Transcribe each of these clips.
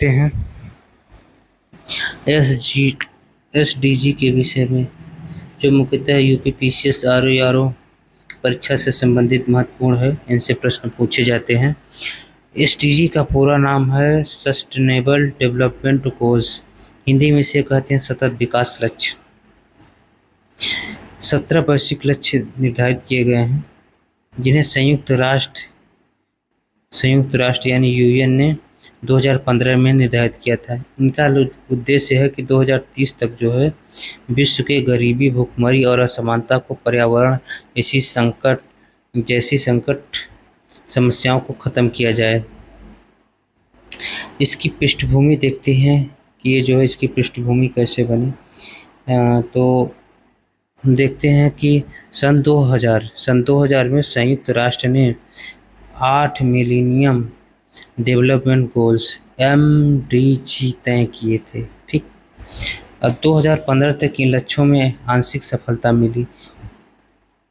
देखते हैं S G SDG के विषय में, जो मुख्यतः यूपीपीसीएस आरओ परीक्षा से संबंधित महत्वपूर्ण है। इनसे प्रश्न पूछे जाते हैं। एसडीजी का पूरा नाम है सस्टेनेबल डेवलपमेंट गोल्स। हिंदी में इसे कहते हैं सतत विकास लक्ष्य। 17 वैश्विक लक्ष्य निर्धारित किए गए हैं, जिन्हें संयुक्त राष्ट्र यानी यूएन ने 2015 में निर्धारित किया था। इनका उद्देश्य है कि 2030 तक जो है विश्व के गरीबी, भुखमरी और असमानता को पर्यावरण जैसी संकट समस्याओं को ख़त्म किया जाए। इसकी पृष्ठभूमि देखते हैं कि ये जो है इसकी पृष्ठभूमि कैसे बनी। तो हम देखते हैं कि सन 2000 में संयुक्त राष्ट्र ने 8 मिलीनियम डेवलपमेंट गोल्स MDG तय किए थे। ठीक, अब 2015 तक इन लक्ष्यों में आंशिक सफलता मिली।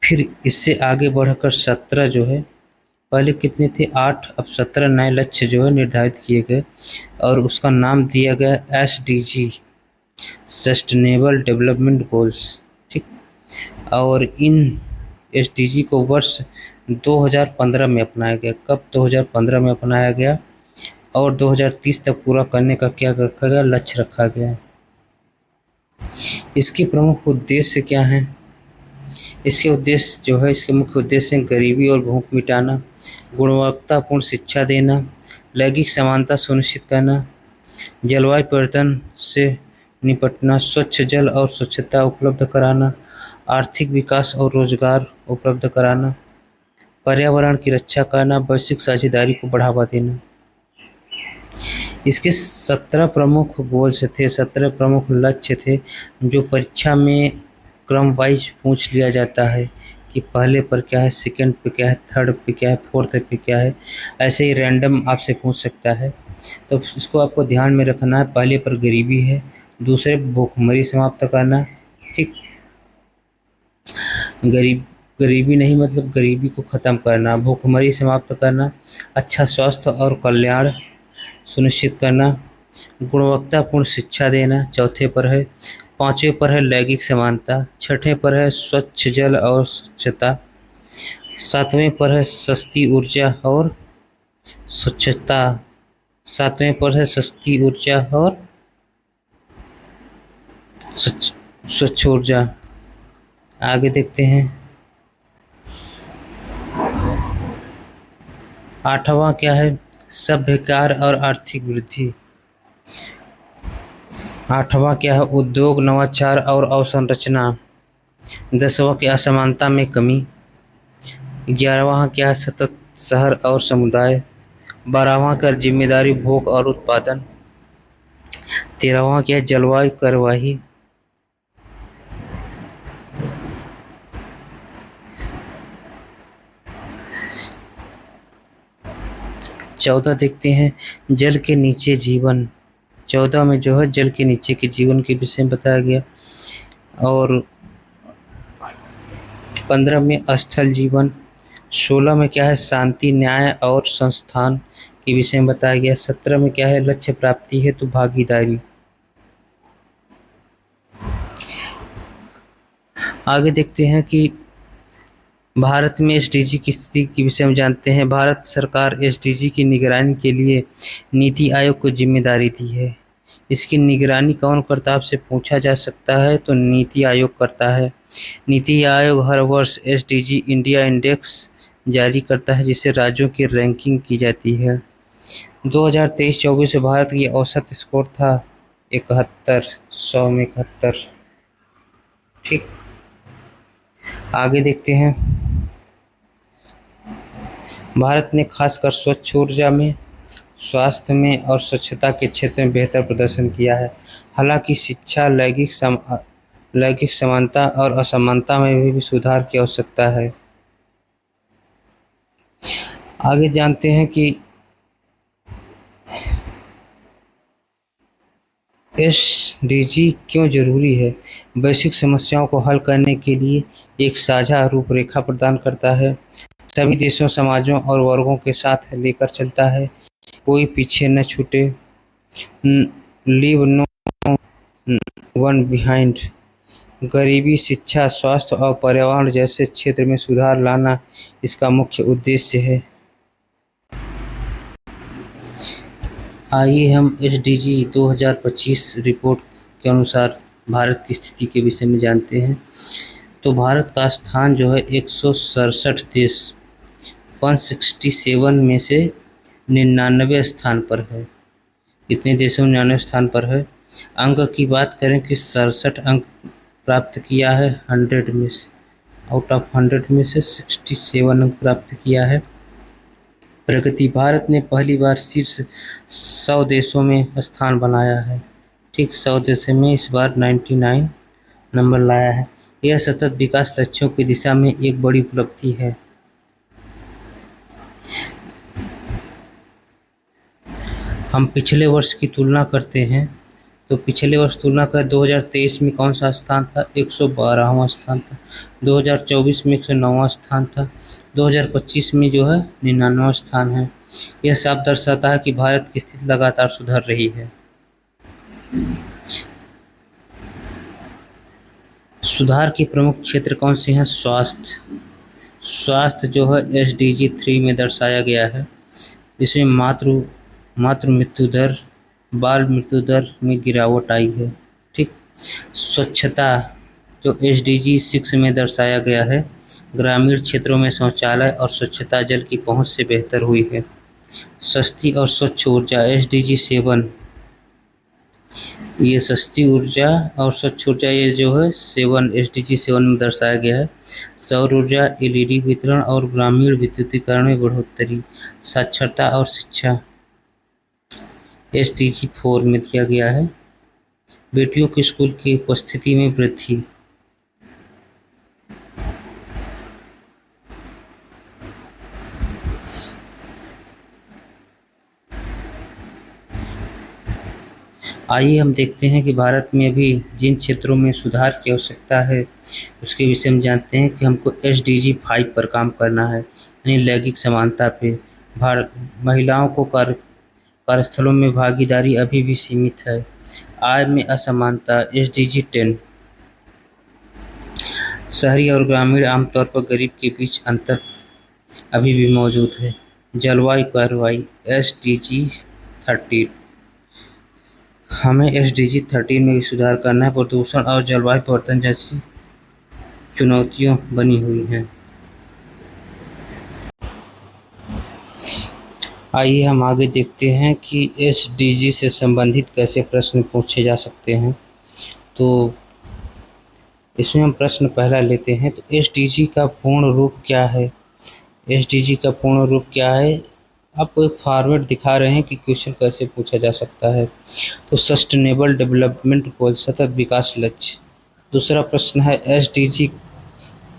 फिर इससे आगे बढ़कर 17 जो है, पहले कितने थे 8, अब 17 नए लक्ष्य जो है निर्धारित किए गए और उसका नाम दिया गया SDG, सस्टेनेबल डेवलपमेंट गोल्स। ठीक, और इन SDG को वर्ष 2015 में अपनाया गया। कब 2015 में अपनाया गया और 2030 तक पूरा करने का क्या रखा गया, लक्ष्य रखा गया। इसके प्रमुख उद्देश्य क्या हैं? इसके मुख्य उद्देश्य हैं गरीबी और भूख मिटाना, गुणवत्तापूर्ण शिक्षा देना, लैंगिक समानता सुनिश्चित करना, जलवायु परिवर्तन से निपटना, स्वच्छ जल और स्वच्छता उपलब्ध कराना, आर्थिक विकास और रोजगार उपलब्ध कराना, पर्यावरण की रक्षा करना, वैश्विक साझेदारी को बढ़ावा देना। इसके 17 प्रमुख गोल्स थे, 17 प्रमुख लक्ष्य थे, जो परीक्षा में क्रम वाइज पूछ लिया जाता है कि पहले पर क्या है, सेकंड पे क्या है, थर्ड पे क्या है, फोर्थ पे क्या है। ऐसे ही रैंडम आपसे पूछ सकता है, तो इसको आपको ध्यान में रखना है। पहले पर गरीबी है, दूसरे भूखमरी समाप्त करना। ठीक, गरीबी नहीं मतलब गरीबी को ख़त्म करना, भूखमरी समाप्त करना, अच्छा स्वास्थ्य और कल्याण सुनिश्चित करना, गुणवत्तापूर्ण शिक्षा देना चौथे पर है, पाँचवें पर है लैंगिक समानता, छठवें पर है स्वच्छ जल और स्वच्छता, सातवें पर है सस्ती ऊर्जा और स्वच्छता, सातवें पर है सस्ती ऊर्जा और स्वच्छ ऊर्जा। आगे देखते हैं, आठवां क्या है, सभ्यकार और आर्थिक वृद्धि। आठवां क्या है, उद्योग, नवाचार और अवसंरचना। 10वां क्या, असमानता में कमी। 11वां क्या है, सतत शहर और समुदाय। 12वां क्या, जिम्मेदारी, भोग और उत्पादन। 13वां क्या है, जलवायु कार्यवाही। 14 देखते हैं, जल के नीचे जीवन। 14 में जो है जल के नीचे के जीवन के विषय में बताया गया। और 15 में स्थल जीवन। 16 में क्या है, शांति, न्याय और संस्थान के विषय में बताया गया। 17 में क्या है, लक्ष्य प्राप्ति हेतु भागीदारी। आगे देखते हैं कि भारत में एसडीजी की स्थिति के विषय में जानते हैं। भारत सरकार एसडीजी की निगरानी के लिए नीति आयोग को जिम्मेदारी दी है। इसकी निगरानी कौन करता है आपसे पूछा जा सकता है, तो नीति आयोग करता है। नीति आयोग हर वर्ष एसडीजी इंडिया इंडेक्स जारी करता है, जिससे राज्यों की रैंकिंग की जाती है। 2023-24 में भारत की औसत स्कोर था 71, 100 में 71। ठीक, आगे देखते हैं, भारत ने खासकर स्वच्छ ऊर्जा में, स्वास्थ्य में और स्वच्छता के क्षेत्र में बेहतर प्रदर्शन किया है। हालांकि शिक्षा, लैंगिक समानता और असमानता में भी सुधार की आवश्यकता है। आगे जानते हैं कि एसडीजी क्यों जरूरी है। वैश्विक समस्याओं को हल करने के लिए एक साझा रूपरेखा प्रदान करता है, सभी देशों, समाजों और वर्गों के साथ लेकर चलता है, कोई पीछे न छूटे। Leave no one behind. गरीबी, शिक्षा, स्वास्थ्य और पर्यावरण जैसे क्षेत्र में सुधार लाना इसका मुख्य उद्देश्य है। आइए हम एसडीजी 2025 रिपोर्ट के अनुसार भारत की स्थिति के विषय में जानते हैं। तो भारत का स्थान जो है 167 देश 167 में से 99 स्थान पर है। इतने देशों में 99 स्थान पर है। अंक की बात करें कि 67 अंक प्राप्त किया है 100 में से, आउट ऑफ 100 में से 67 अंक प्राप्त किया है। प्रगति, भारत ने पहली बार शीर्ष 100 देशों में स्थान बनाया है। ठीक, 100 देशों में इस बार 99 नंबर लाया है। यह सतत विकास लक्ष्यों की दिशा में एक बड़ी उपलब्धि है। हम पिछले वर्ष की तुलना करते हैं तो पिछले वर्ष तुलना कर 2023 में कौन सा स्थान था? 112वां स्थान था। 2024 में 109वां स्थान था। 2025 में जो है 99वां स्थान है। यह साफ दर्शाता है कि भारत की स्थिति लगातार सुधर रही है। सुधार के प्रमुख क्षेत्र कौन से हैं? स्वास्थ्य जो है एसडीजी 3 में दर्शाया गया है। इसमें मातृ मृत्यु दर, बाल मृत्यु दर में गिरावट आई है। ठीक, स्वच्छता जो एसडीजी 6 में दर्शाया गया है, ग्रामीण क्षेत्रों में शौचालय और स्वच्छता जल की पहुंच से बेहतर हुई है। सस्ती और स्वच्छ ऊर्जा एसडीजी 7, ये सस्ती ऊर्जा और स्वच्छ ऊर्जा ये जो है 7 एसडीजी 7 में दर्शाया गया है। सौर ऊर्जा, एलईडी वितरण और ग्रामीण विद्युतीकरण में बढ़ोतरी। साक्षरता और शिक्षा एसडीजी 4 में दिया गया है। बेटियों की स्कूल की उपस्थिति में वृद्धि। आइए हम देखते हैं कि भारत में भी जिन क्षेत्रों में सुधार की आवश्यकता है उसके विषय में जानते हैं कि हमको एसडीजी 5 पर काम करना है, यानी लैंगिक समानता पे। भारत महिलाओं को कार्यस्थलों में भागीदारी अभी भी सीमित है। आय में असमानता एसडीजी 10। शहरी और ग्रामीण आमतौर पर गरीब के बीच अंतर अभी भी मौजूद है। जलवायु कार्रवाई एसडीजी 13। हमें एसडीजी 13 में भी सुधार करना है। प्रदूषण और जलवायु परिवर्तन जैसी चुनौतियां बनी हुई हैं। आइए हम आगे देखते हैं कि एसडीजी से संबंधित कैसे प्रश्न पूछे जा सकते हैं। तो इसमें हम प्रश्न पहला लेते हैं। तो एसडीजी का पूर्ण रूप क्या है? एसडीजी का पूर्ण रूप क्या है? आपको एक फॉर्मेट दिखा रहे हैं कि क्वेश्चन कैसे पूछा जा सकता है। तो सस्टेनेबल डेवलपमेंट गोल, सतत विकास लक्ष्य। दूसरा प्रश्न है एसडीजी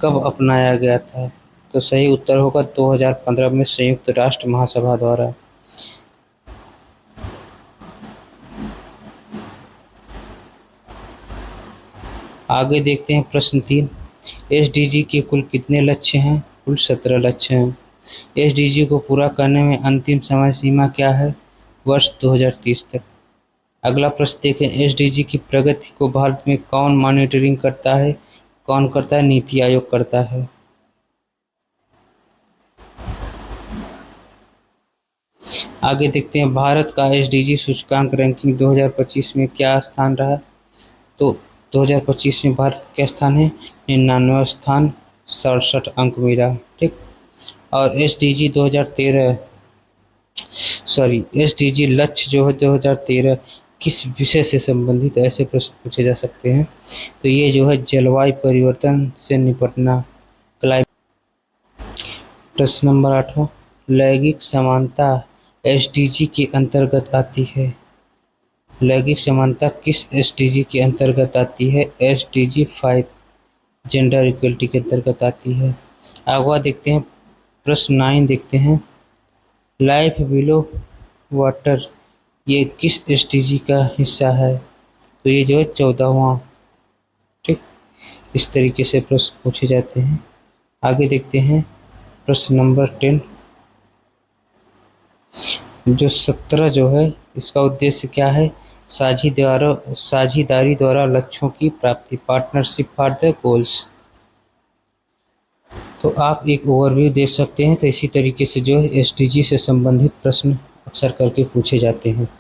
कब अपनाया गया था? तो सही उत्तर होगा 2015 में संयुक्त राष्ट्र महासभा द्वारा। आगे देखते हैं प्रश्न 3। एसडीजी के कुल कितने लक्ष्य हैं? कुल 17 लक्ष्य हैं। एसडीजी को पूरा करने में अंतिम समय सीमा क्या है? वर्ष 2030 तक। अगला प्रश्न देखें, एसडीजी की प्रगति को भारत में कौन मॉनिटरिंग करता है? कौन करता है? नीति आयोग करता है। आगे देखते हैं भारत का एसडीजी सूचकांक रैंकिंग 2025 में क्या स्थान रहा? तो 2025 में भारत का क्या स्थान है? 99वां स्थान, 67 अंक मिला। ठीक, और एसडीजी 2013 एसडीजी लक्ष्य जो है 2013 किस विषय से संबंधित? ऐसे प्रश्न पूछे जा सकते हैं। तो ये जो है जलवायु परिवर्तन से निपटना, क्लाइमेट। प्रश्न नंबर 8, लैंगिक समानता एसडीजी के अंतर्गत आती है। लैंगिक समानता किस एसडीजी के अंतर्गत आती है? एसडीजी 5 जेंडर इक्वलिटी के अंतर्गत आती है। आगे देखते हैं प्रश्न 9 देखते हैं, लाइफ बिलो वाटर ये किस एसडीजी का हिस्सा है? तो ये जो है 14वां। ठीक, इस तरीके से प्रश्न पूछे जाते हैं। आगे देखते हैं प्रश्न नंबर 10, जो 17 जो है इसका उद्देश्य क्या है? साझेदारी द्वारा लक्ष्यों की प्राप्ति, पार्टनरशिप फॉर द गोल्स। तो आप एक ओवरव्यू देख सकते हैं। तो इसी तरीके से जो है एसडीजी से संबंधित प्रश्न अक्सर करके पूछे जाते हैं।